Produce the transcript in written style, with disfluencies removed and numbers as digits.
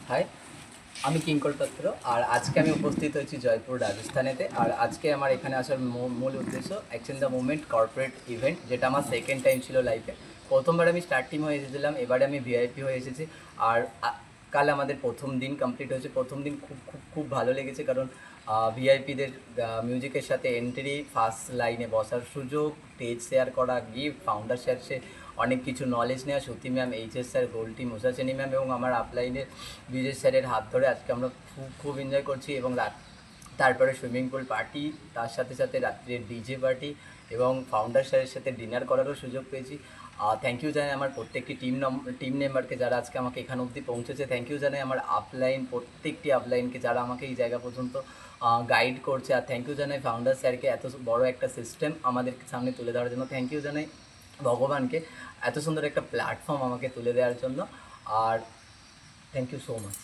High, আমি কিঙ্কর পাত্র। আর আজকে আমি উপস্থিত হয়েছি জয়পুর রাজস্থানেতে। আর আজকে আমার এখানে আসার মূল উদ্দেশ্য exchange the movement corporate event, যেটা আমার সেকেন্ড টাইম ছিল লাইফে। প্রথমবার আমি স্টার টিম হয়ে এসেছিলাম, এবারে আমি ভিআইপি হয়ে এসেছি। আর কাল আমাদের প্রথম দিন কমপ্লিট হয়েছে। প্রথম দিন খুব খুব খুব ভালো লেগেছে, কারণ ভিআইপিদের মিউজিকের সাথে এন্ট্রি, ফার্স্ট লাইনে বসার সুযোগ, স্টেজ শেয়ার করা, গিফট, ফাউন্ডার শেয়ার, অনেক কিছু নলেজ নেওয়া। সত্যি ম্যাম, এইচএস স্যার, গোল্টি, মুসাচেনি ম্যাম এবং আমার আপলাইনের বিজয় স্যারের হাত ধরে আজকে আমরা খুব খুব এনজয় করছি। এবং তারপরে সুইমিং পুল পার্টি, তার সাথে সাথে রাত্রের ডিজে পার্টি এবং ফাউন্ডার স্যারের সাথে ডিনার করারও সুযোগ পেয়েছি। থ্যাংক ইউ জানাই আমার প্রত্যেকটি টিম মেম্বারকে, যারা আজকে আমাকে এখান অবধি পৌঁছেছে। থ্যাংক ইউ জানাই আমার আপলাইন, প্রত্যেকটি আপলাইনকে, যারা আমাকে এই জায়গা পর্যন্ত গাইড করছে। আর থ্যাংক ইউ জানাই ফাউন্ডার স্যারকে এত বড় একটা সিস্টেম আমাদের সামনে তুলে ধরার জন্য। থ্যাংক ইউ জানাই ভগবানকে এত সুন্দর একটা প্ল্যাটফর্ম আমাকে তুলে দেওয়ার জন্য। আর থ্যাংক ইউ সো মাচ।